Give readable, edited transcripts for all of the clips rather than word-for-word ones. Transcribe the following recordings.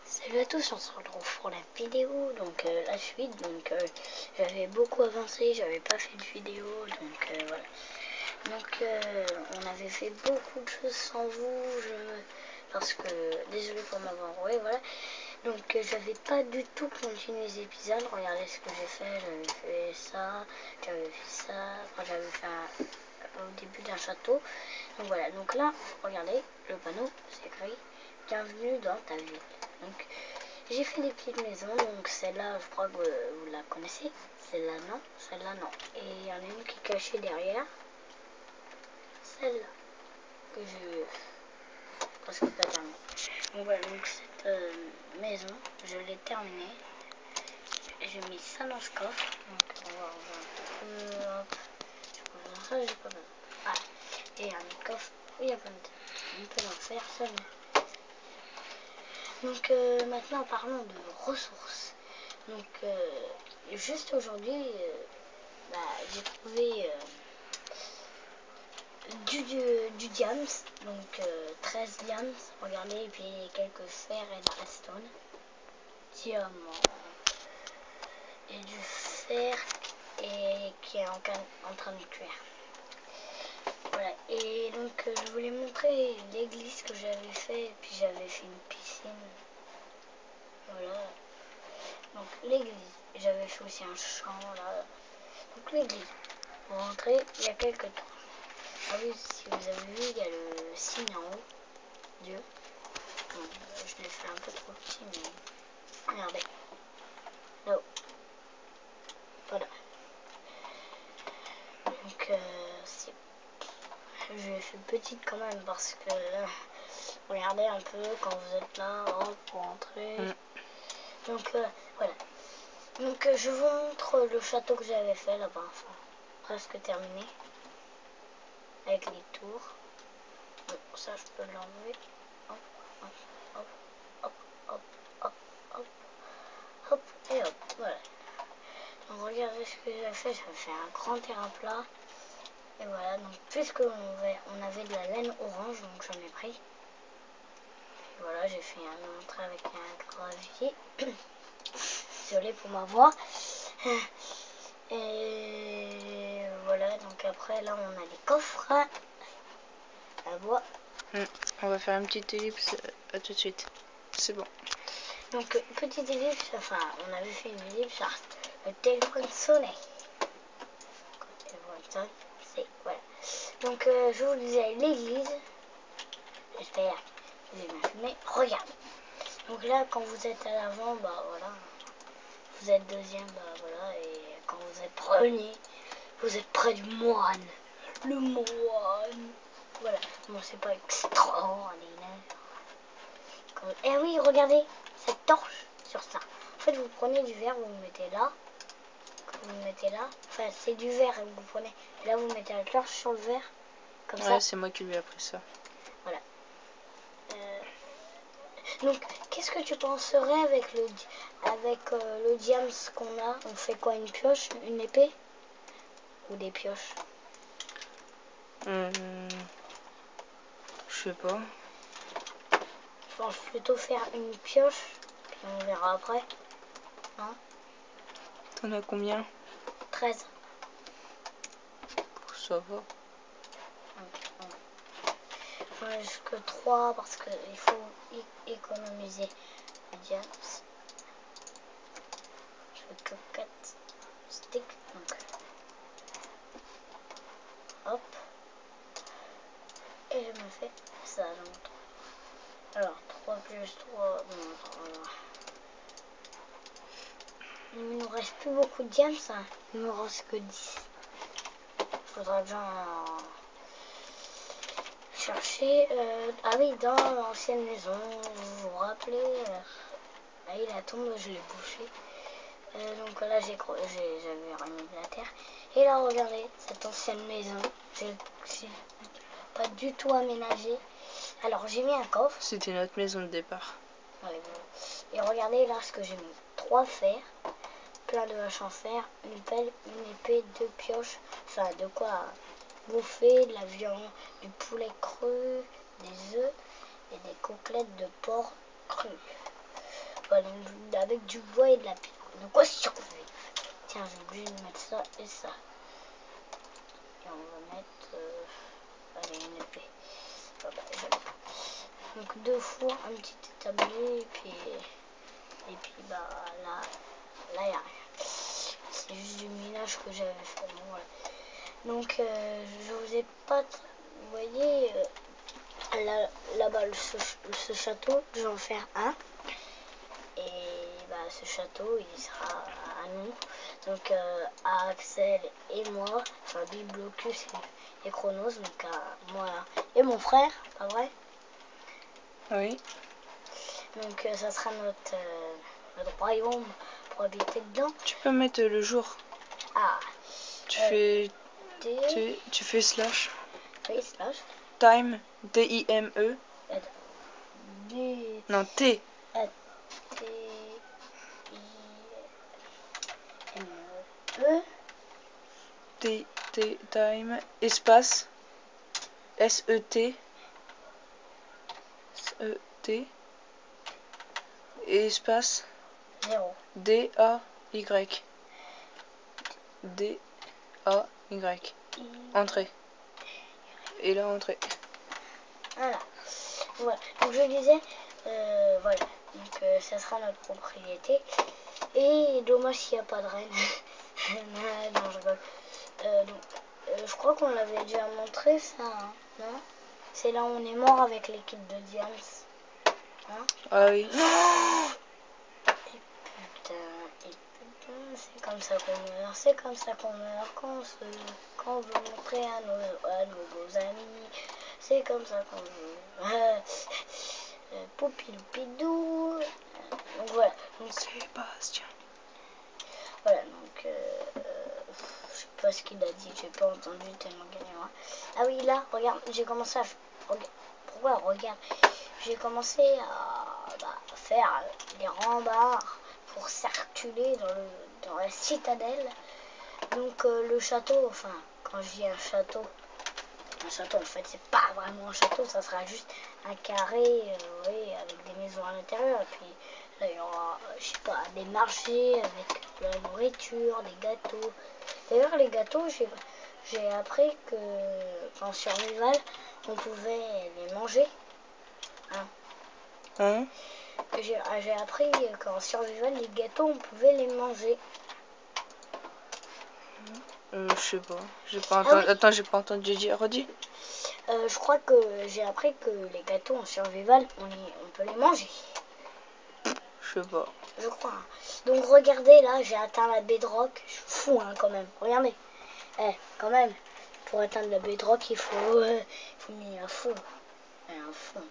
Salut à tous, on se retrouve pour la vidéo, donc la suite, donc j'avais beaucoup avancé, j'avais pas fait de vidéo, donc voilà. Donc on avait fait beaucoup de choses sans vous, parce que, désolé pour m'avoir enroué, voilà. Donc j'avais pas du tout continué les épisodes, regardez ce que j'ai fait, j'avais fait ça, j'avais fait ça, enfin, j'avais fait au début d'un château. Donc voilà, donc là, regardez, le panneau, c'est écrit « Bienvenue dans ta ville ». Donc j'ai fait des petites maisons, donc celle-là, je crois que vous la connaissez. Celle-là, non. Celle-là, non. Et il y en a une qui est cachée derrière. Celle-là, que je presque pas terminée. Donc voilà, donc cette maison, je l'ai terminée. J'ai mis ça dans ce coffre. Donc on va voir un peu. Hop. Ça, j'ai pas besoin. Voilà. Et un autre coffre où il y a plein de... On peut en faire seulement. Donc maintenant parlons de ressources. Donc juste aujourd'hui, j'ai trouvé du diams, donc 13 diams, regardez, et puis quelques fer et de redstone, diamant, et du fer, et qui est en train de cuire. Voilà, et donc je voulais montrer l'église que j'avais fait, et puis j'avais fait une piscine. Voilà. Donc l'église, j'avais fait aussi un champ là. Donc l'église, pour rentrer, il y a quelques temps. Ah oui, si vous avez vu, il y a le signe en haut, Dieu. Bon, je l'ai fait un peu trop petit, mais regardez, là-haut. Voilà. Donc je l'ai fait petite quand même parce que regardez un peu quand vous êtes là, pour entrer. Donc voilà. Donc je vous montre le château que j'avais fait là-bas, enfin, presque terminé, avec les tours. Bon, ça je peux l'enlever. Hop, hop, hop, hop, hop, hop, hop, hop, et hop, voilà. Donc regardez ce que j'ai fait un grand terrain plat. Et voilà, donc puisque on avait de la laine orange, donc j'en ai pris. Et voilà, j'ai fait un entrée avec un gravier. Désolé pour ma voix. Et voilà, donc après là on a les coffres à bois. On va faire une petite ellipse, à tout de suite. C'est bon. Donc petite ellipse, enfin on avait fait une ellipse, le téléphone sonnait. Quand le téléphone sonne, c'est voilà. Donc je vous disais l'église, j'espère que vous avez bien filmé, regarde. Donc là quand vous êtes à l'avant, bah voilà, vous êtes deuxième, bah voilà, et quand vous êtes premier, vous êtes près du moine. Le moine. Voilà. Bon, c'est pas extraordinaire. Eh oui, regardez, cette torche sur ça. En fait, vous prenez du verre, vous le mettez là. Vous le mettez là. Enfin, c'est du verre, vous prenez. Et là, vous mettez la torche sur le verre. Comme ça. Ouais, c'est moi qui lui ai appris ça. Voilà. Donc, qu'est-ce que tu penserais avec le diams qu'on a? On fait quoi, une pioche, une épée? Ou des pioches? Je sais pas. Je pense plutôt faire une pioche, puis on verra après. Hein? T'en as combien? 13. Ça va. Jusque 3 parce qu'il faut économiser le diams. Je veux que 4 sticks. Donc, hop. Et je me fais ça. Donc, alors, 3 plus 3. Non, 3. Il nous reste plus beaucoup de diams. Hein. Il nous reste que 10. Il faudra bien chercher. Ah oui, dans l'ancienne maison, vous vous rappelez, là, la tombe, je l'ai bouchée. Donc là, j'avais remis de la terre. Et là, regardez, cette ancienne maison, j'ai pas du tout aménagé. Alors, j'ai mis un coffre. C'était notre maison de départ. Ouais, et regardez là ce que j'ai mis. 3 fers, plein de haches en fer, une pelle, une épée, 2 pioches. Enfin, de quoi bouffer, de la viande, du poulet cru, des œufs et des côtelettes de porc cru. Voilà, avec du bois et de la pierre. De quoi survivre? Tiens, j'ai oublié de mettre ça et ça. Et on va mettre... allez, une épée. Voilà, donc 2 fours, un petit établi, et puis bah là il n'y a rien. C'est juste du minage que j'avais fait. Bon, voilà. Donc je vous ai pas... Vous voyez, là-bas, ce château, je vais en faire un. Et bah, ce château, il sera à nous. Donc à Axel et moi, enfin Biblocus et Chronos, donc à moi et mon frère, pas vrai? Oui. Donc ça sera notre royaume pour habiter dedans. Tu peux mettre le jour. Ah. Tu fais slash. Oui, slash. Time, T-I-M-E. Non, T. T-I-M-E. T, time, espace, S-E-T. S-E-T. Et espace. 0. D-A-Y. D-A-Y. Entrée. Et là, entrée. Voilà. Voilà. Donc je disais, voilà. Donc ça sera notre propriété. Et dommage s'il n'y a pas de reine. Non, je rigole. Donc, je crois qu'on l'avait déjà montré ça, hein, non? C'est là où on est mort avec l'équipe de Diams. Hein? Ah oui. Et putain, c'est comme ça qu'on meurt. C'est comme ça qu'on meurt quand on veut montrer à nos beaux amis. C'est comme ça qu'on veut. Poupiloupidou. Donc voilà. Donc, Sébastien. voilà, donc je sais pas ce qu'il a dit, j'ai pas entendu tellement gagné moi. Ah oui, là, regarde, j'ai commencé à... Pourquoi regarde? J'ai commencé à faire des rembarres pour circuler dans la citadelle. Donc le château, enfin, quand je dis un château en fait c'est pas vraiment un château, ça sera juste un carré, oui, avec des maisons à l'intérieur. Et puis là il y aura, je sais pas, des marchés avec de la nourriture, des gâteaux. D'ailleurs les gâteaux, j'ai appris que en survival on pouvait les manger. Hein? J'ai appris qu'en survival les gâteaux on pouvait les manger. Je sais pas. J'ai pas entendu. Ah oui. Attends, j'ai pas entendu dire. Redis. Je crois que j'ai appris que les gâteaux en survival, on peut les manger. Je sais pas. Je crois. Donc regardez là, j'ai atteint la bedrock. Je suis fou hein, quand même. Regardez. Quand même. Pour atteindre la bedrock, il faut mettre un feu. Un feu.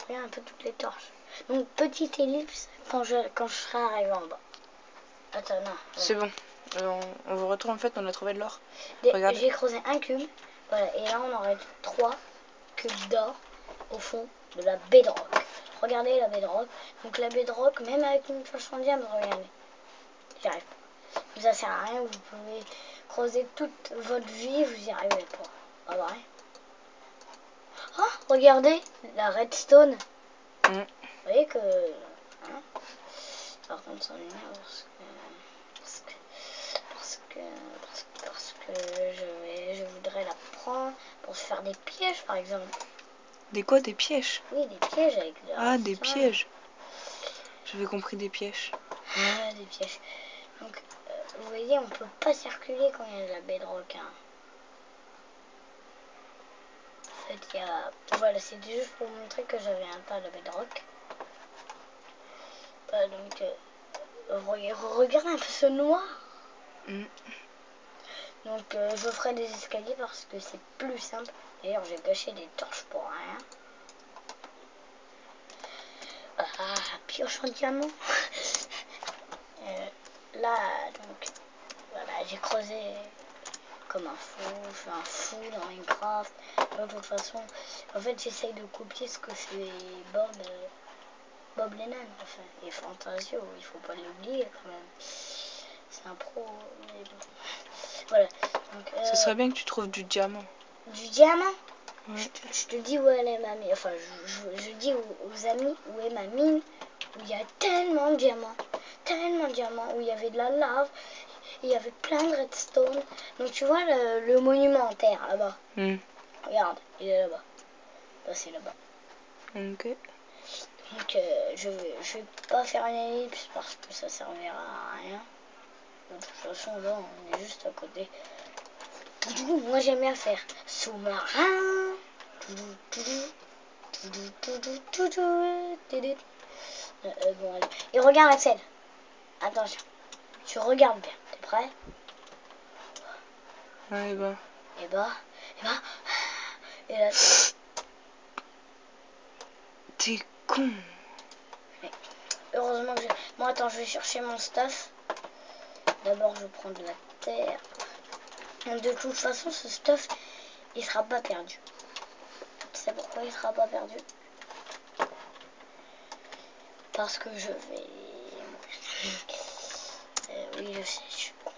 Regarde un peu toutes les torches. Donc petite ellipse quand je serai arrivé en bas. Attends, non. C'est bon. On vous retrouve en fait, on a trouvé de l'or. J'ai creusé un cube. Voilà. Et là on aurait 3 cubes d'or au fond de la bedrock. Regardez la bedrock. Donc la bedrock, même avec une flèche en diamant, regardez. J'y arrive pas. Ça sert à rien, vous pouvez creuser toute votre vie, vous y arrivez pas. Pas vrai? Oh, regardez la redstone. Vous voyez que... Hein, par contre, ça m'énerve parce que je voudrais la prendre pour se faire des pièges, par exemple. Des quoi? Des pièges? Oui, des pièges avec la Ah, des pièges. J'avais compris des pièges. Ah, des pièges. Donc, vous voyez, on peut pas circuler quand il y a de la bedrock. Hein. En fait, il y a... Voilà, c'était juste pour montrer que j'avais un tas de bedrock. Donc, regardez un peu ce noir. Donc, je ferai des escaliers parce que c'est plus simple. D'ailleurs, j'ai gâché des torches pour rien. Ah, pioche en diamant. Là, donc, voilà, j'ai creusé comme un fou. Je suis un fou dans Minecraft. De toute façon, en fait, j'essaye de copier ce que fait Bob Lennon. Enfin, et Fantasio, il faut pas l'oublier quand même. C'est un pro. Mais bon. Voilà. Donc, Ce serait bien que tu trouves du diamant. Du diamant? Ouais. Je te dis où elle est ma mine. Enfin, je dis aux amis où est ma mine où il y a tellement de diamants, où il y avait de la lave, il y avait plein de redstone. Donc tu vois le monument en terre là-bas. Regarde, il est là-bas. Là, c'est là-bas. Ok. Donc je vais pas faire une ellipse parce que ça servira à rien. De toute façon là on est juste à côté. Moi j'aime bien faire sous-marin. Bon, allez. Et regarde Axel. Attention. Tu regardes bien. T'es prêt? Ouais, bah. Et là. T'es con. Mais heureusement que Bon, attends, je vais chercher mon stuff. D'abord, je prends de la terre. De toute façon, ce stuff, il sera pas perdu. Tu sais pourquoi il sera pas perdu? Parce que je vais... oui, je sais, je suis con.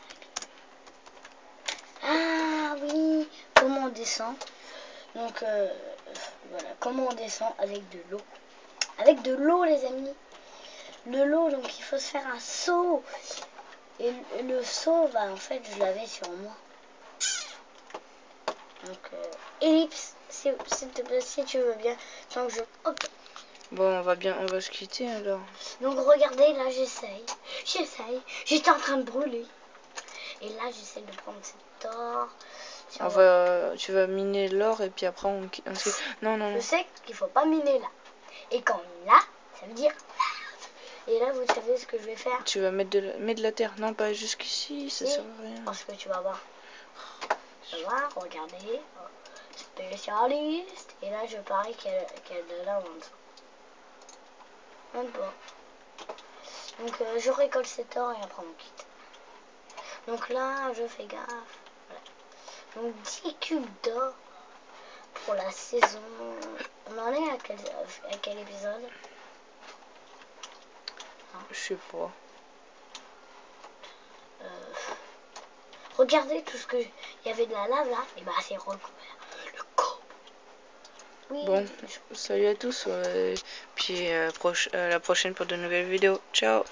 Ah oui, comment on descend? Donc, voilà, comment on descend avec de l'eau. Avec de l'eau, les amis. De l'eau, donc il faut se faire un seau. Et le seau, bah, en fait, je l'avais sur moi. Donc, ellipse, s'il te plaît, si tu veux bien. Donc, hop. Bon, on va se quitter alors. Donc, regardez, là, j'essaye. J'étais en train de brûler. Et là, j'essaie de prendre cet or. Tu vas miner l'or et puis après on Non. Je sais qu'il faut pas miner là. Et quand on mine là, ça veut dire... Et là, vous savez ce que je vais faire? Tu vas mettre de la terre. Non, pas jusqu'ici, ça sert à rien. Parce que tu vas voir. Tu vas voir, regardez. Spécialiste. Et là, je parie qu'il y a de là en dessous. Même pas. Donc, je récolte cet or et après on quitte. Donc là, je fais gaffe. Voilà. Donc, 10 cubes d'or pour la saison. On en est à quel épisode? Je sais pas. Regardez tout ce que... Il y avait de la lave là. Et bah, c'est recouvert. Le cob. Oui. Bon, salut à tous. Puis à la prochaine pour de nouvelles vidéos. Ciao.